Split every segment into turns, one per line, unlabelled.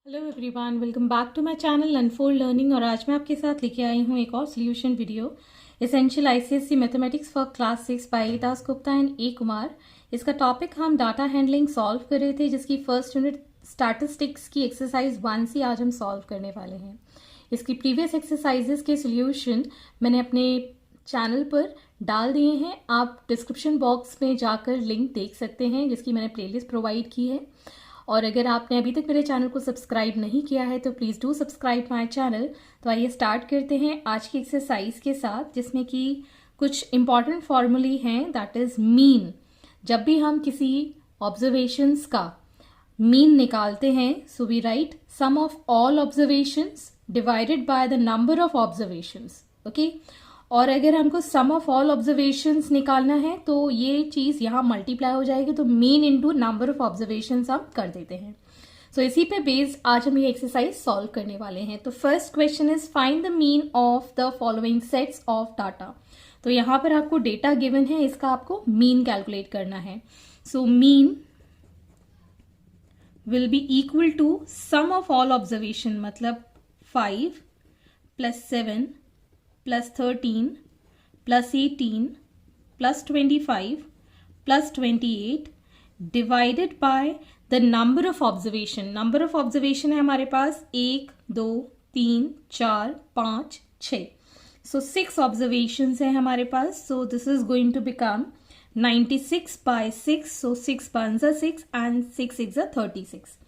Hello everyone, welcome back to my channel Unfold Learning. और आज मैं आपके साथ लेके आई हूँ एक और solution video, essential ICSC mathematics for class 6 by Das Gupta and A Kumar. इसका टॉपिक हम डाटा हैंडलिंग सॉल्व कर रहे थे, जिसकी फर्स्ट यूनिट स्टैटिस्टिक्स की एक्सरसाइज 1 से आज हम सॉल्व करने वाले हैं। इसकी प्रीवियस एक्सरसाइजेस के सोल्यूशन मैंने अपने चैनल पर डाल दिए हैं। आप डिस्क्रिप्शन बॉक्स में जाकर लिंक देख सकते हैं, जिसकी मैंने प्लेलिस्ट प्रोवाइड की है। और अगर आपने अभी तक मेरे चैनल को सब्सक्राइब नहीं किया है तो please do subscribe my channel. तो आइए स्टार्ट करते हैं आज की एक्सरसाइज के साथ, जिसमें कि कुछ इंपॉर्टेंट फॉर्मूले हैं, दैट इज मीन। जब भी हम किसी ऑब्जर्वेशंस का मीन निकालते हैं, so we write sum of all observations divided by the number of observations. Okay, और अगर हमको सम ऑफ ऑल ऑब्जर्वेशंस निकालना है तो ये चीज़ यहाँ मल्टीप्लाई हो जाएगी, तो mean into number of observations हम कर देते हैं। सो इसी पे बेस्ड आज हम ये एक्सरसाइज सॉल्व करने वाले हैं। तो first question is find the mean of the following sets of data. तो यहाँ पर आपको डेटा गिवन है, इसका आपको मीन कैलकुलेट करना है। So mean will be equal to sum of all observation, मतलब 5 + 7 + 13 + 18 + 25 + 28 divided by the number of observation. Number of observation है हमारे पास 1 2 3 4 5 6। सो 6 ऑब्जर्वेशन है हमारे पास। So this is going to become 96 by 6। सो 6 1s are 6 and 6 6 are 36।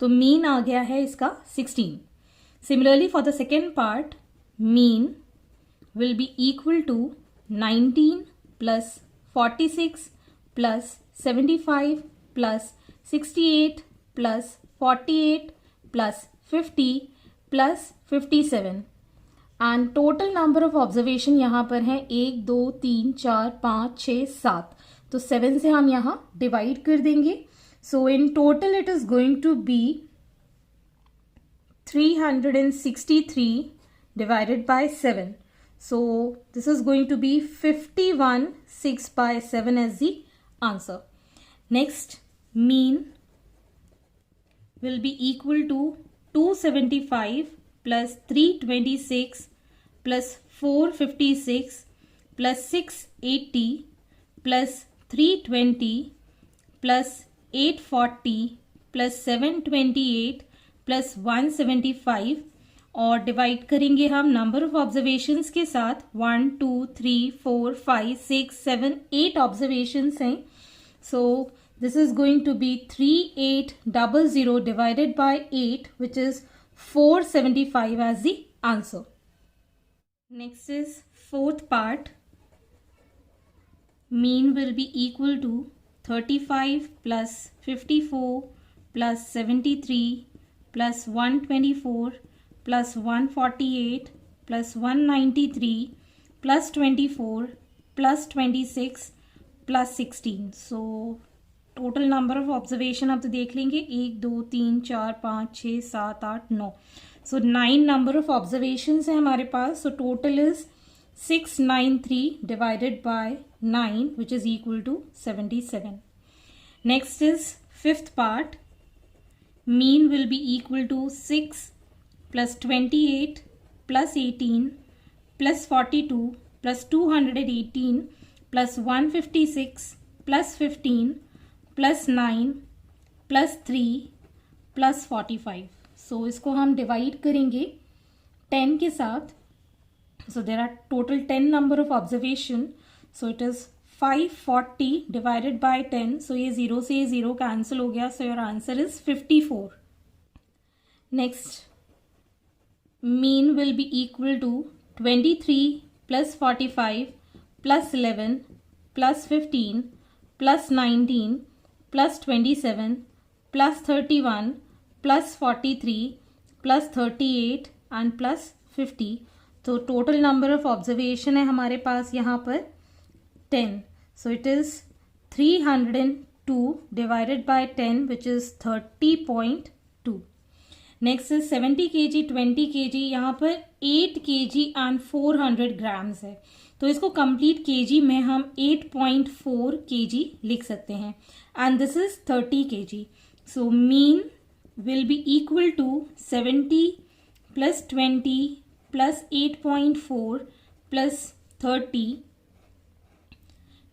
तो mean आ गया है इसका 16। Similarly for the second part, mean will be equal to 19 plus 46 plus 75 plus 68 plus 48 plus 50 plus 57। And total number of observation यहाँ पर है 1 2 3 4 5 6 7। तो 7 से हम यहाँ डिवाइड कर देंगे। So in total it is going to be 363 divided by 7. So this is going to be 51 6 by 7 as the answer. Next, mean will be equal to 275 plus 326 plus 456 plus 680 plus 320 plus 840 plus 728 plus 175। और divide करेंगे हम number of observations के साथ। 1 2 3 4 5 6 7 8 observations हैं। So this is going to be 3800 divided by 8, which is 475 as the answer. Next is fourth part, mean will be equal to 35 plus 54 plus 73 plus 124 plus 148 plus 193 plus 24 plus 26 plus 16। So total number of observation अब तो देख लेंगे, 1 2 3 4 5 6 7 8 9। सो 9 number of observation है हमारे पास। So total is 693 divided by 9, which is equal to 77। Next is fifth part, mean will be equal to 6 plus 28 plus 18 plus 42 plus 218 plus 156 plus 15 plus 9 plus 3 plus 45। सो इसको हम डिवाइड करेंगे 10 के साथ। So there are total 10 number of observation. So it is 540 divided by 10। सो ये 0 से ये 0 कैंसिल हो गया। So your answer is 54। Next, mean will be equal to 23 plus 45 plus 11 plus 15 plus 19 plus 27 plus 31 plus 43 plus 38 and plus 50। तो total number of observation है हमारे पास यहाँ पर 10। सो it is 302 divided by 10, which is 30.2। Next is 70 kg 20 kg। यहाँ पर 8 kg and 400 grams है, तो इसको कंप्लीट kg में हम 8.4 kg लिख सकते हैं। And this is 30 kg। So mean will be equal to 70 plus 20 plus 8.4 plus 30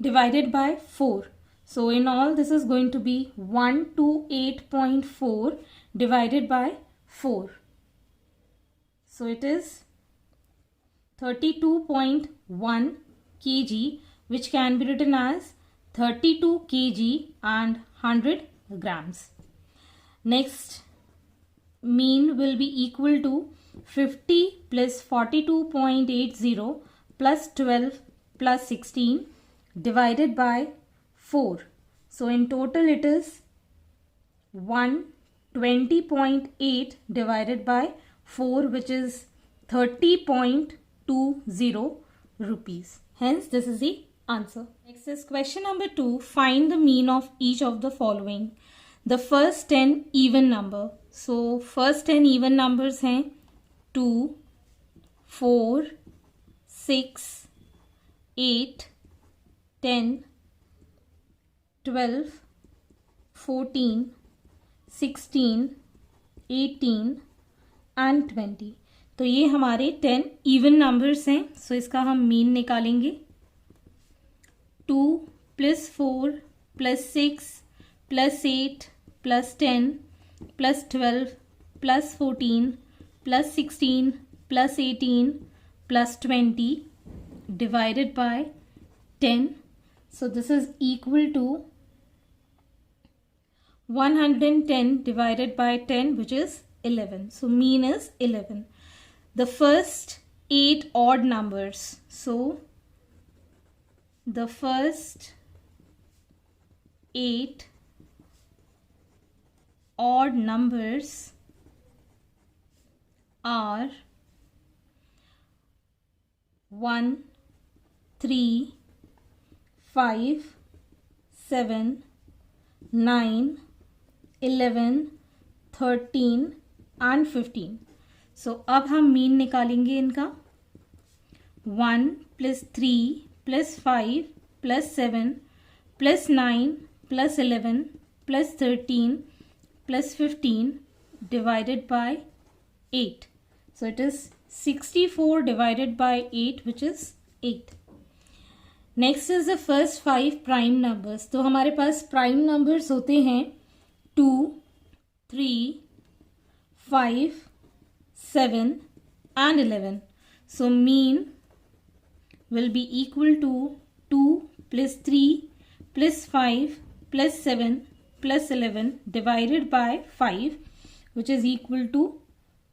divided by 4. So in all this is going to be 128.4 divided by 4. So it is 32.1 kg, which can be written as 32 kg and 100 grams. Next, mean will be equal to 50 plus 42.80 plus 12 plus 16 divided by 4. So in total it is 120.8 divided by 4, which is 30.20 rupees. Hence this is the answer. Next is question number 2. Find the mean of each of the following. The first 10 even number. So first 10 even numbers हैं 2, 4, 6, 8, 10, 12, 14, 16, 18 and 20. तो ये हमारे 10 even numbers हैं. सो इसका हम mean निकालेंगे. 2 plus 4 plus 6 plus 8 plus 10 plus 12 plus 14 plus 16 plus 18 plus 20 divided by 10. So this is equal to 110 divided by 10, which is 11. So mean is 11. The first 8 odd numbers. So the first 8 odd numbers are 1, 3, 5, 7, 9, 11, 13 and 15. So अब हम mean निकालेंगे इनका. 1 plus 3 plus 5 plus 7 plus 9 plus 11 plus 13 plus 15 divided by 8. So it is 64 divided by 8, which is 8. Next is the first 5 prime numbers. तो हमारे पास prime numbers होते हैं 2, 3, 5, 7 and 11. So mean will be equal to 2 plus 3 plus 5 plus 7 plus 11 divided by 5, which is equal to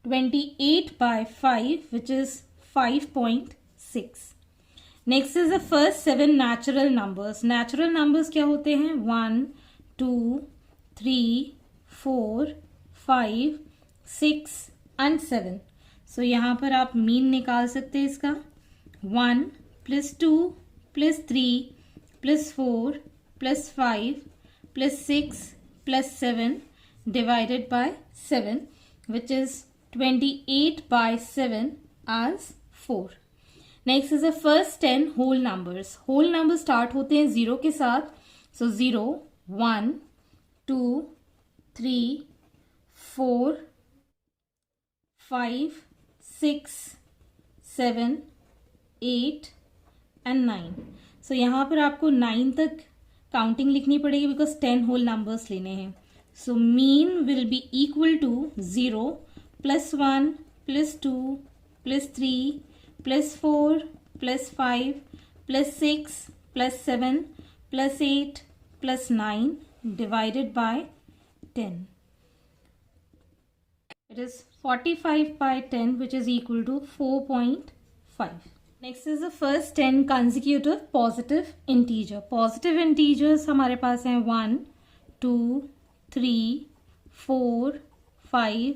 28 by 5, which is 5.6. Next is the first 7 natural numbers. Natural numbers क्या होते हैं? 1, 2, 3, 4, 5, 6 and 7. So यहाँ पर आप mean निकाल सकते हैं इसका. 1 plus 2 plus 3 plus 4 plus 5 plus 6 plus 7 divided by 7, which is 28 by 7 as 4. Next is the first 10 whole numbers. Whole numbers start होते हैं 0 के साथ. So 0, 1, 2, 3, 4, 5, 6, 7, 8 and 9. So यहाँ पर आपको 9 तक काउंटिंग लिखनी पड़ेगी बिकॉज 10 होल नंबर्स लेने हैं. So mean will be equal to 0 plus 1 plus 2 plus 3 plus 4 plus 5 plus 6 plus 7 plus 8 plus 9 divided by 10. It is 45 by 10, which is equal to 4.5. Next is the first 10 consecutive positive integer. Positive integers हमारे पास हैं 1, 2, 3, 4, 5,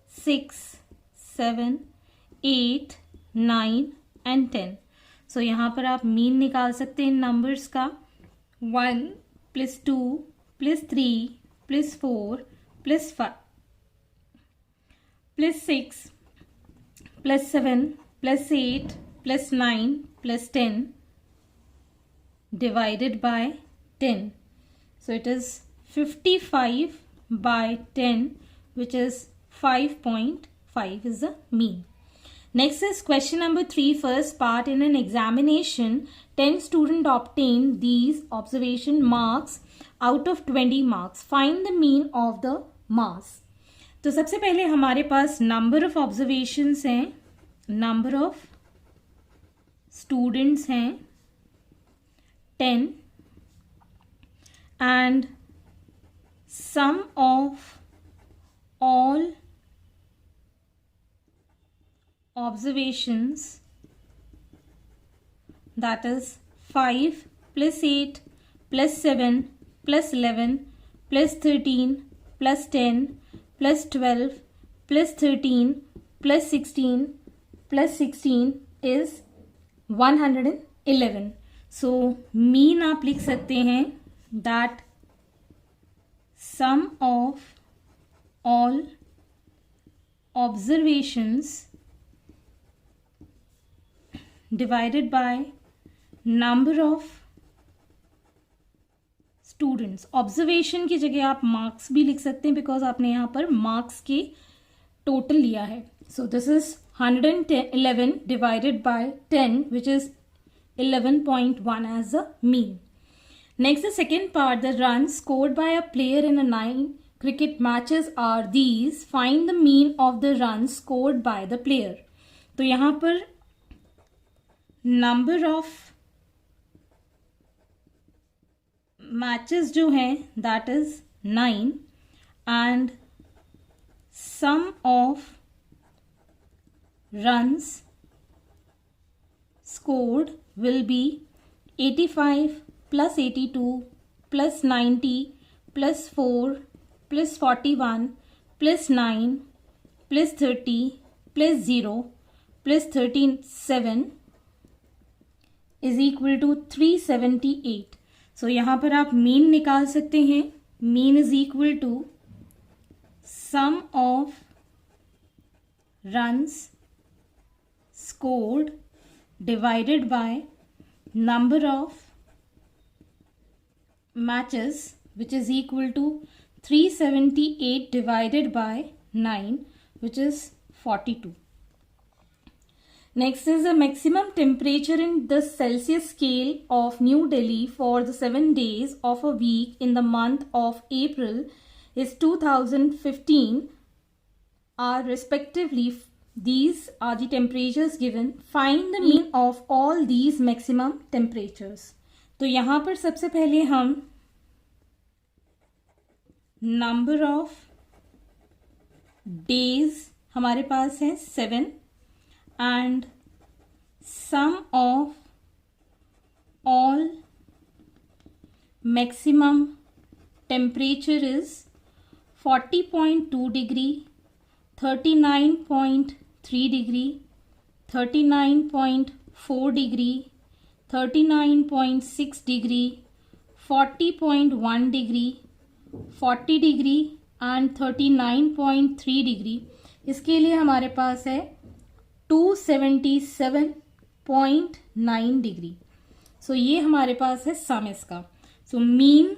6, 7, 8, 9 and 10. So यहाँ पर आप mean निकाल सकते हैं इन numbers का. 1 plus 2 plus 3 plus 4 plus 5 plus 6 plus 7 plus 8 plus 9 plus 10 divided by 10. So it is 55 by 10, which is 5.5 is the mean. Next is question number 3, first part. In an examination, 10 students obtained these observation marks out of 20 marks. Find the mean of the mass. तो सबसे पहले हमारे पास number of observations हैं, number of students हैं 10 and sum of all observations, that is 5 plus 8 plus 7 plus 11 plus 13 plus 10 plus 12 plus 13 plus 16 plus 16 is 111. So mean आप लिख सकते हैं that sum of all observations divided by number of students. Observation की जगह आप marks भी लिख सकते हैं बिकॉज आपने यहाँ पर मार्क्स के टोटल लिया है. सो this is 111 divided by 10 which is 11.1 as the mean. Next, the second part, the runs scored by a player in a 9 cricket matches are these. Find the mean of the runs scored by the player. तो यहाँ पर number of matches जो हैं that is 9 and sum of runs scored will be 85 plus 82 plus 90 plus 4 plus 41 plus 9 plus 30 plus 0 plus 37 is equal to 378. So यहाँ पर आप mean निकाल सकते हैं. Mean is equal to sum of runs scored divided by number of matches, which is equal to 378 divided by 9, which is 42. Next is the maximum temperature in the Celsius scale of New Delhi for the 7 days of a week in the month of April is 2015 are respectively. These are the temperatures given. Find the mean of all these maximum temperatures. तो यहाँ पर सबसे पहले हम number of days हमारे पास है 7 and sum of all maximum temperature is 40.2 degree, 39.3 degree, 39.4 degree, 39.6 degree, 40.1 degree, 40 degree and 39.3 degree. इसके लिए हमारे पास है 277.9 डिग्री. सो ये हमारे पास है सम इसका. So mean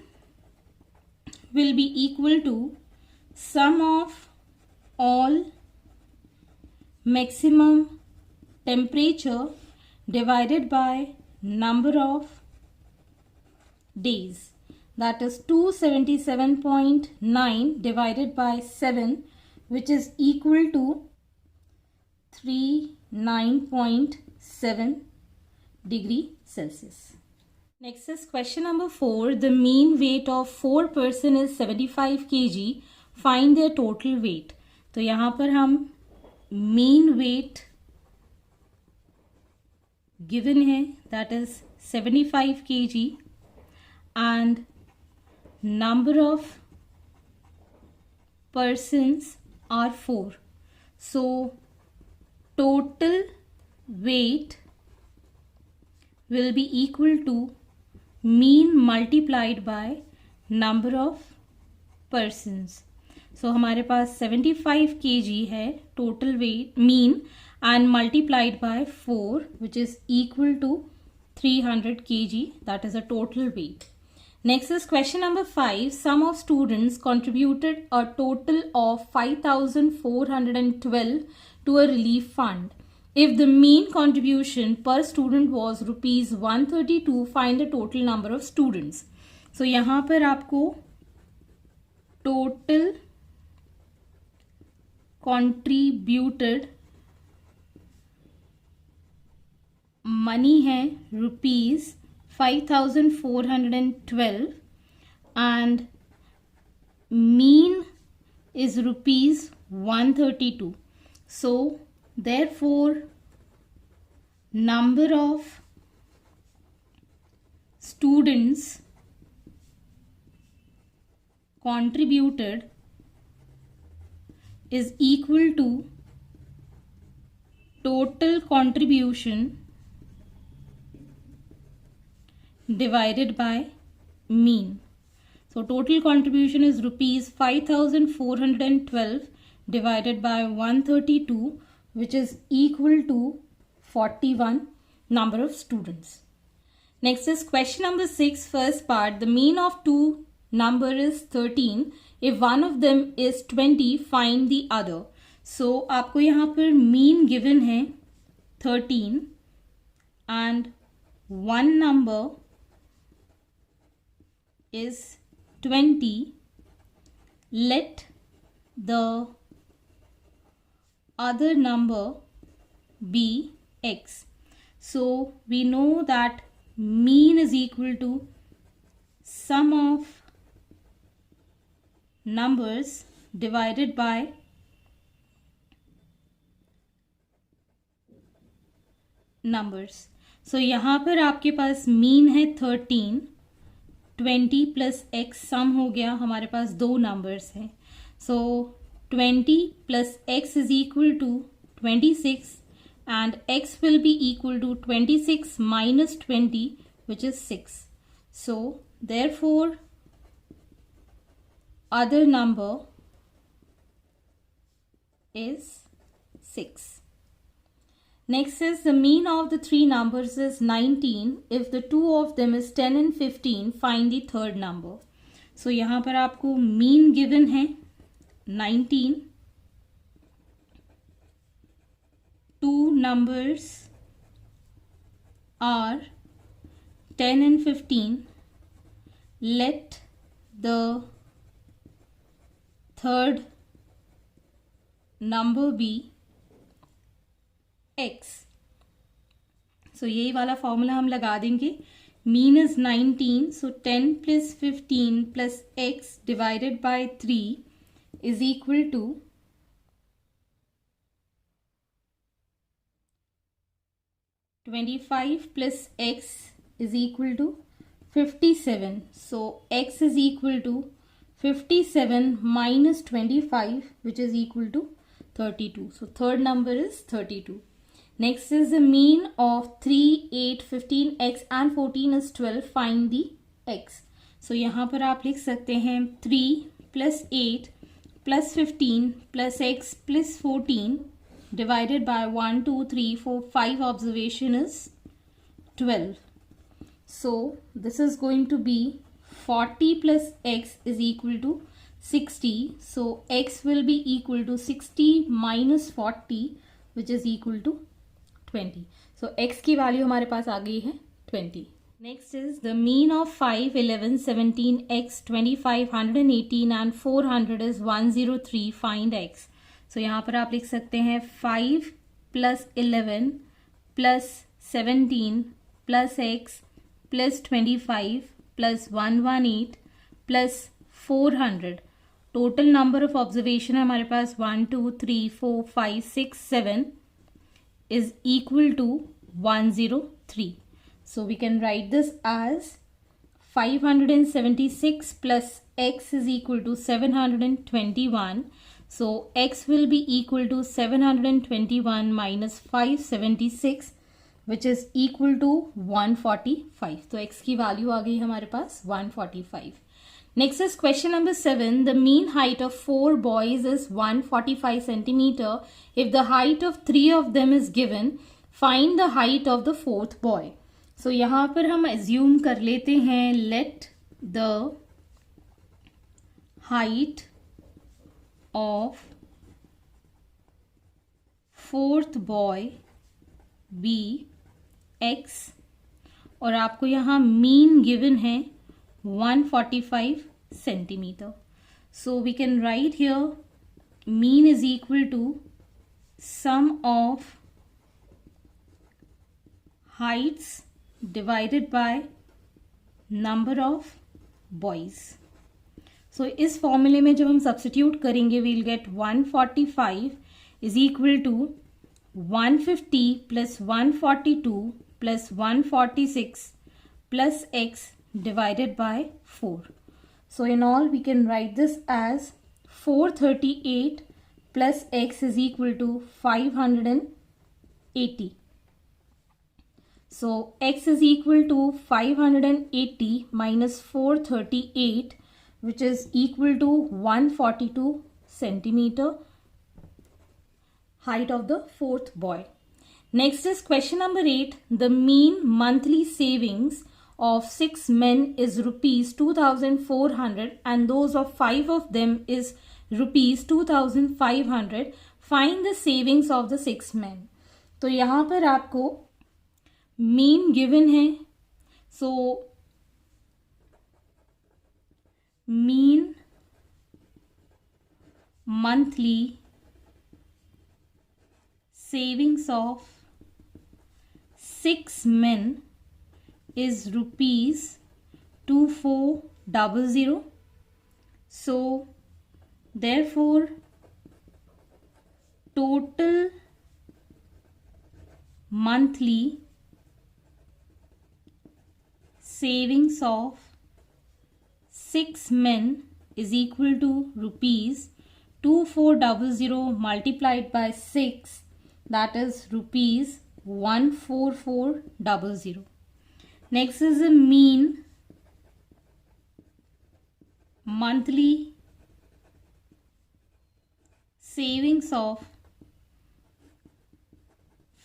will be equal to sum of all maximum temperature divided by number of days. That is 277.9 divided by 7, which is equal to 39.7 degree Celsius. Next is question number 4. The mean weight of 4 person is 75 kg. Find their total weight. तो यहाँ पर हम mean weight given है, that is 75 kg and number of persons are 4. So total weight will be equal to mean multiplied by number of persons. So हमारे पास 75 kg है total weight mean and multiplied by 4, which is equal to 300 kg. That is a total weight. Next is question number 5. Sum of students contributed a total of 5,412 to a relief fund. If the mean contribution per student was rupees 132, find the total number of students. So यहाँ पर आपको total contributed money है rupees 5,412 and mean is rupees 132. So therefore number of students contributed is equal to total contribution divided by mean. So total contribution is rupees 5,412 divided by 132, which is equal to 41 number of students. Next is question number 6, first part. The mean of two number is 13. If one of them is 20, find the other. So आपको यहाँ पर mean given है 13 and one number is 20. Let the other number be x. So we know that mean is equal to sum of numbers divided by numbers. So यहाँ पर आपके पास mean है 13, 20 plus x सम हो गया, हमारे पास दो नंबर्स हैं. So 20 plus x is equal to 26 and x will be equal to 26 minus 20, which is 6. So therefore other number is 6. Next is the mean of the three numbers is 19. If the two of them is 10 and 15, find the third number. So यहाँ पर आपको mean given है 19. Two numbers are 10 and 15. Let the third number be x. So यही वाला formula हम लगा देंगे. Mean is 19. So 10 plus 15 plus x divided by 3 is equal to 25 plus x is equal to 57. So x is equal to 57 minus 25, which is equal to 32. So third number is 32. Next is the mean of 3, 8, 15, x and 14 is 12. Find the x. So यहाँ पर आप लिख सकते हैं 3 plus 8 plus 15 plus x plus 14 divided by 1, 2, 3, 4, 5 observation is 12. So this is going to be 40 plus x is equal to 60. So x will be equal to 60 minus 40, which is equal to 20. So x की value हमारे पास आ गई है 20. Next is the mean of 5, 11, 17, x, 25, 118 and 400 is 103. Find x. So यहाँ पर आप लिख सकते हैं 5 plus 11 plus 17 plus x plus 25 plus 118 plus 400. Total number of observation है हमारे पास 1, 2, 3, 4, 5, 6, 7 is equal to 103. So we can write this as 576 plus x is equal to 721. So x will be equal to 721 minus 576, which is equal to 145. तो x की value आ गई हमारे पास 145. Next is question number 7. The mean height of 4 boys is 145 centimeter. If the height of 3 of them is given, find the height of the 4th boy. So यहाँ पर हम assume कर लेते हैं let the height of fourth boy be x, और आपको यहाँ mean given है 145 centimetre. So we can write here mean is equal to sum of heights divided by number of boys. So इस फॉर्मूले में जब हम सब्स्टिट्यूट करेंगे we'll get 145 is equal to 150 plus 142 plus 146 plus x divided by 4. So in all we can write this as 438 plus x is equal to 580. So x is equal to 580 minus 438, which is equal to 142 centimeter height of the fourth boy. Next is question number 8. The mean monthly savings of 6 men is rupees 2,400 and those of 5 of them is rupees 2,500. Find the savings of the 6 men. तो यहाँ पर आपको mean given है. So mean monthly savings of 6 men is rupees 2400. So therefore total monthly savings of 6 men is equal to rupees 2400 multiplied by 6, that is rupees 14400. Next is the mean monthly savings of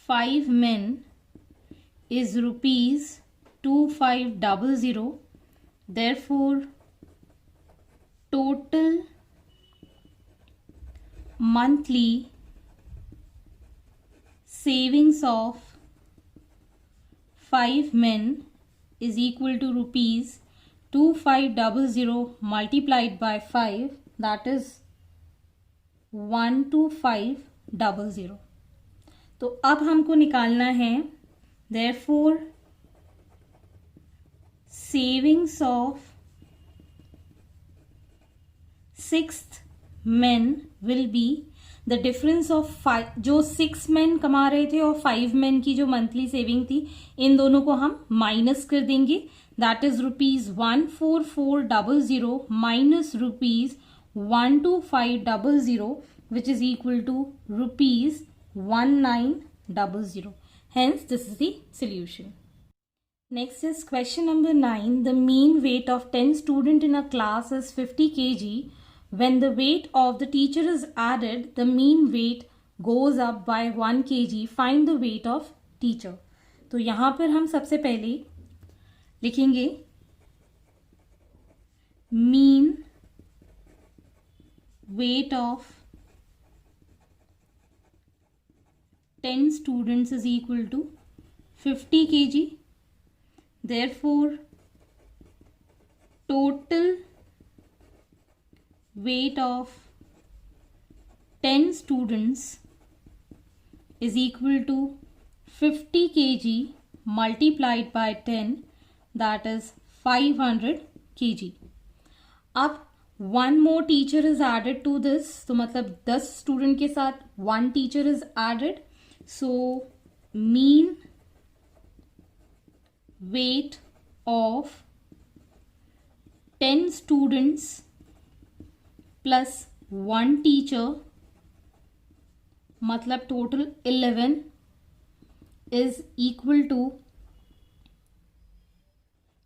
5 men is rupees 2500. Therefore total monthly savings of 5 men is equal to rupees 2500 multiplied by 5, that is 12500. तो अब हमको निकालना है therefore savings of 6th men will be the difference of 5, जो 6 men कमा रहे थे और 5 men की जो मंथली सेविंग थी, इन दोनों को हम माइनस कर देंगे. That is rupees 14400 minus rupees 12500, which is equal to rupees 1900. Hence this is the solution. Next is question number 9. The mean weight of 10 students in a class is 50 kg. When the weight of the teacher is added, the mean weight goes up by 1 kg. Find the weight of teacher. तो यहाँ पर हम सबसे पहले लिखेंगे mean weight of 10 students is equal to 50 kg. Therefore total weight of 10 students is equal to 50 kg multiplied by 10, that is 500 kg. अब one more teacher is added to this, तो मतलब 10 student के साथ one teacher is added. So mean weight of 10 students plus 1 teacher, मतलब total 11, is equal to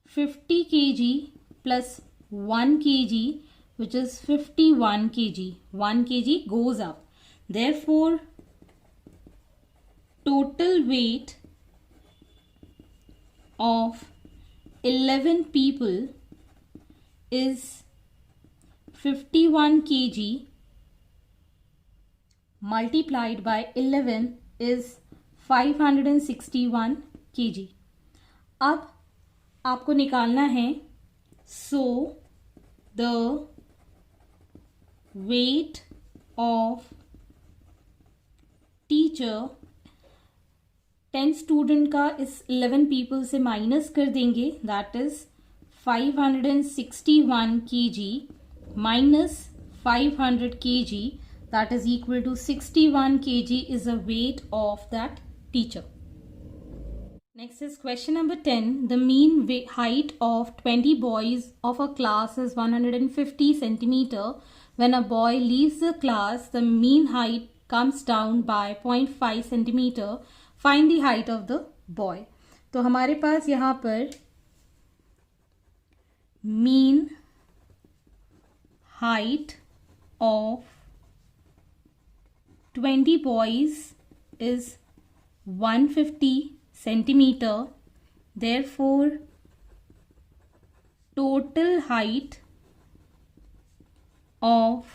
50 kg plus 1 kg, which is 51 kg. 1 kg goes up. Therefore total weight of 11 people is 51 kg multiplied by 11 is 561 kg. अब आपको निकालना है so the weight of teacher 10 student का इस 11 people से minus कर देंगे, that is 561 kg minus 500 kg, that is equal to 61 kg is the weight of that teacher. Next is question number 10. The mean height of 20 boys of a class is 150 centimeter. When a boy leaves the class, the mean height comes down by 0.5 centimeter. Find the height of the boy. तो हमारे पास यहाँ पर mean height of 20 boys is 150 centimeter. Therefore, total height of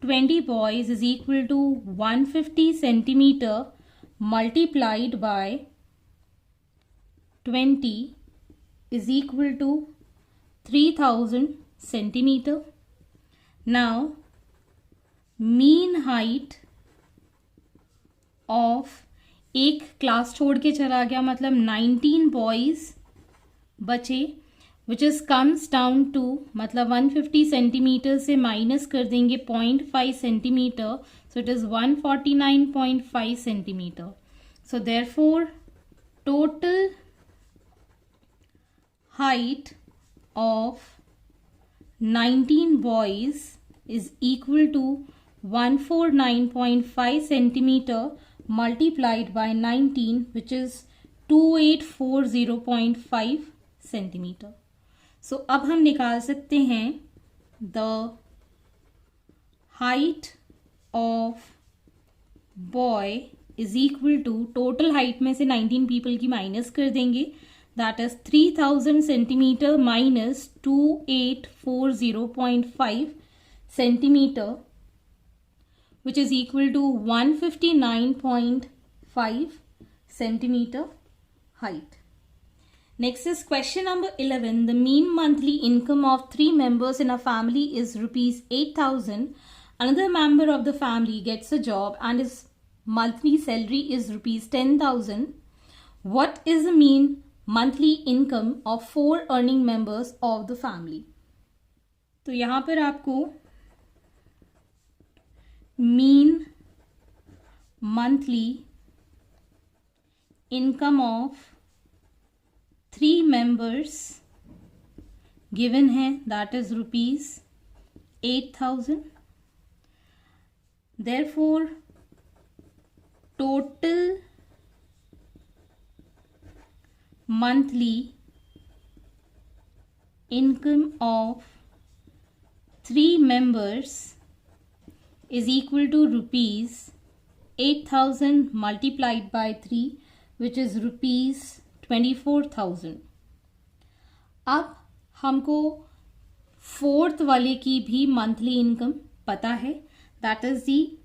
20 boys is equal to 150 centimeter multiplied by 20 is equal to 3000 centimeter. Now, mean height of एक class छोड़ के चला गया, मतलब 19 बॉयज बचे, which is comes down to, मतलब 150 centimetre से minus कर देंगे 0.5 centimetre, so it is 149.5 centimetre. So therefore total height of 19 boys is equal to 149.5 centimeter multiplied by 19, which is 2840.5 centimeter. So अब हम निकाल सकते हैं the height of boy is equal to, total height में से 19 people की minus कर देंगे, that is 3000 centimeter minus 2840.5 centimeter, which is equal to 159.5 centimeter height. Next is question number 11. The mean monthly income of 3 members in a family is rupees 8,000. Another member of the family gets a job and his monthly salary is rupees 10,000. What is the mean monthly income of 4 earning members of the family? तो यहाँ पर आपको mean monthly income of 3 members given है, that is rupees 8,000. Therefore, total monthly income of 3 members is equal to rupees 8,000 multiplied by 3, which is rupees 24,000. अब हमको fourth वाले की भी मंथली इनकम पता है, that is the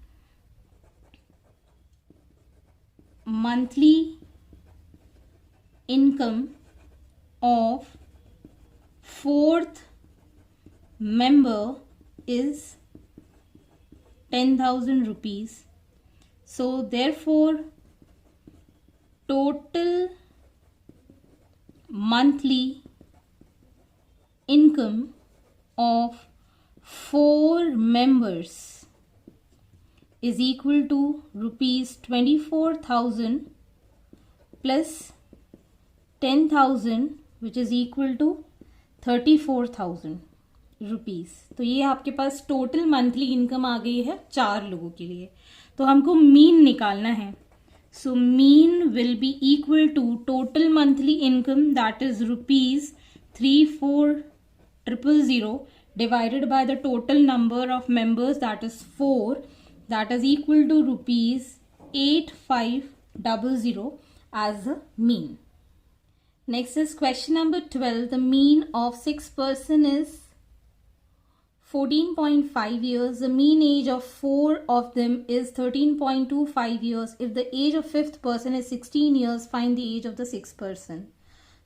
monthly income of fourth member is 10,000 rupees. So therefore total monthly income of 4 members is equal to rupees 24,000 plus 10,000, which is equal to 34,000 rupees. तो ये आपके पास टोटल मंथली इनकम आ गई है 4 लोगों के लिए. तो हमको मीन निकालना है. So mean will be equal to total monthly income, that is rupees 34,000 divided by the total number of members, that is 4, that is equal to rupees 8,500 as a mean. Next is question number 12. The mean of 6 person is 14.5 years. The mean age of 4 of them is 13.25 years. If the age of 5th person is 16 years, find the age of the 6th person.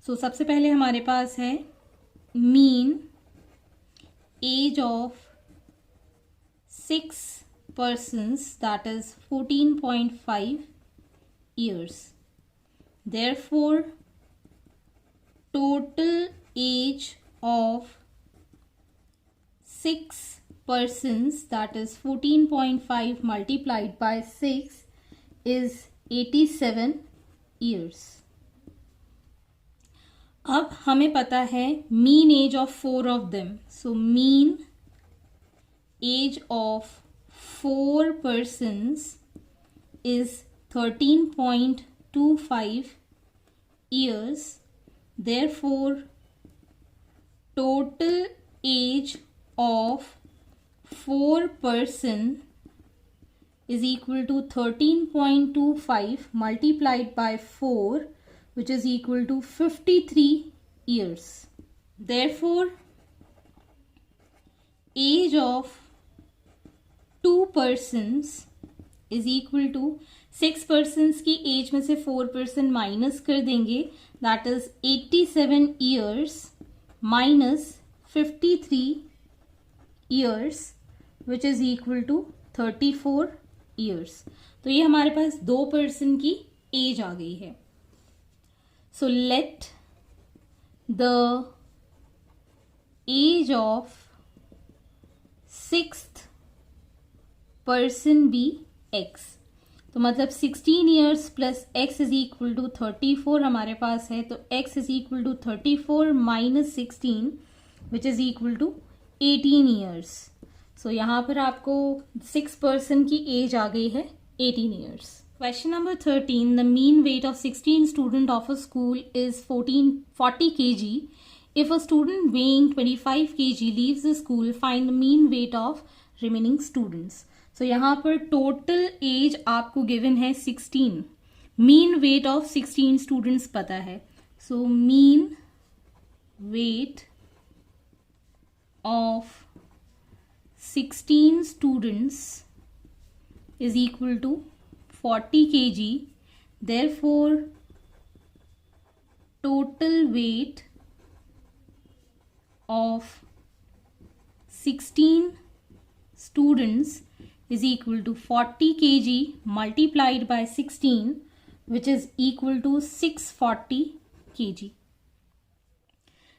So सबसे पहले हमारे पास है mean age of 6 persons, that is 14.5 years. Therefore, total age of 6 persons, that is 14.5 multiplied by 6, is 87 years. अब हमें पता है mean age of 4 of them. So mean age of 4 persons is 13.25 years. Therefore, total age of 4 person is equal to 13.25 multiplied by 4, which is equal to 53 years. Therefore, age of 2 persons is equal to 6 persons की as में से 4 person minus कर देंगे, that is 87 years minus 53 years, which is equal to 34 years. तो ये हमारे पास 2 person की as आ गई है. So let the age of 6th person be x. तो मतलब 16 years plus x is equal to 34 हमारे पास है. तो x is equal to 34 minus 16, which is equal to 18 years. So यहाँ पर आपको 6 person की एज आ गई है 18 years. Question number 13. The mean weight of 16 student of a school is 40 kg. If a student weighing 25 kg leaves the school, find the mean weight of remaining students. So यहाँ पर total age आपको given है 16. Mean weight of 16 students पता है. So mean weight of 16 students is equal to 40 kg. Therefore, total weight of 16 students is equal to 40 kg multiplied by 16, which is equal to 640 kg.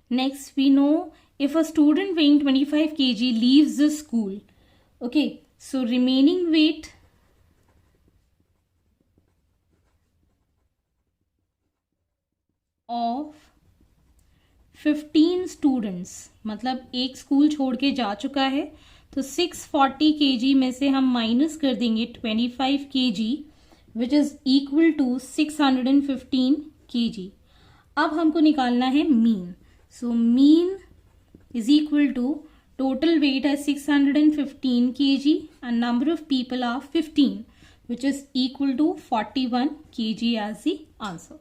Next, we know if a student weighing 25 kg leaves the school, okay, so remaining weight of 15 students, मतलब एक school छोड़ के जा चुका है, तो 640 kg में से हम माइनस कर देंगे 25 kg, which is equal to 615 kg. अब हमको निकालना है mean. So mean is equal to total weight है 615 kg and number of people are 15, which is equal to 41 kg as the answer.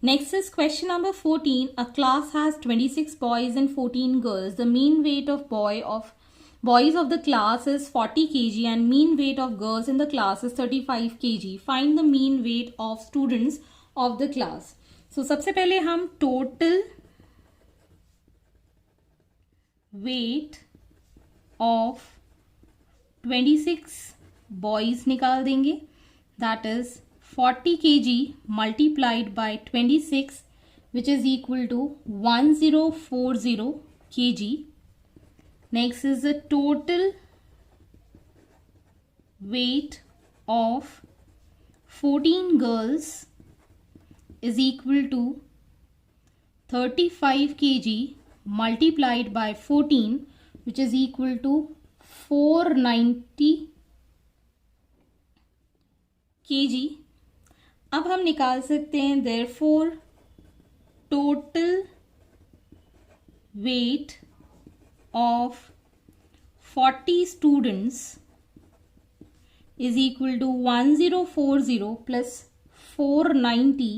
Next is question number 14. A class has 26 boys and 14 girls. The mean weight of boys of the class is 40 kg and mean weight of girls in the class is 35 kg. Find the mean weight of students of the class. So सबसे पहले हम total weight of 26 boys निकाल देंगे. That is 40 kg multiplied by 26, which is equal to 1040 kg. Next is the total weight of 14 girls is equal to 35 kg multiplied by 14, which is equal to 490 kg. अब हम निकाल सकते हैं therefore total weight of 40 students is equal to 1040 plus 490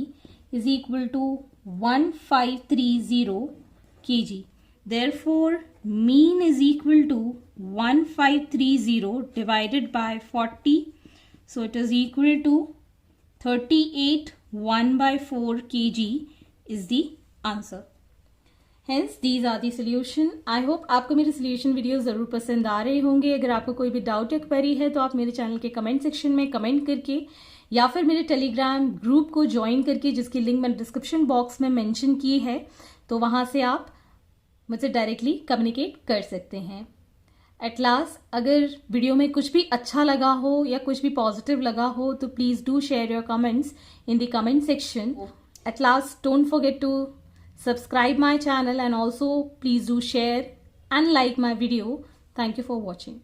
is equal to 1530 kg. Therefore, mean is equal to 1530 divided by 40. So it is equal to 38 1/4 kg is the answer. Hence, these are the solution. I hope आपको मेरे solution video ज़रूर पसंद आ रहे होंगे. अगर आपको कोई भी डाउट या क्वेरी है तो आप मेरे चैनल के कमेंट सेक्शन में कमेंट करके या फिर मेरे टेलीग्राम ग्रुप को ज्वाइन करके, जिसकी लिंक मैंने डिस्क्रिप्शन बॉक्स में मेंशन की है, तो वहाँ से आप मुझसे डायरेक्टली कम्युनिकेट कर सकते हैं. एट लास्ट, अगर वीडियो में कुछ भी अच्छा लगा हो या कुछ भी पॉजिटिव लगा हो तो please do share your comments in the comment section. At last, don't forget to subscribe my channel and also please do share and like my video. Thank you for watching.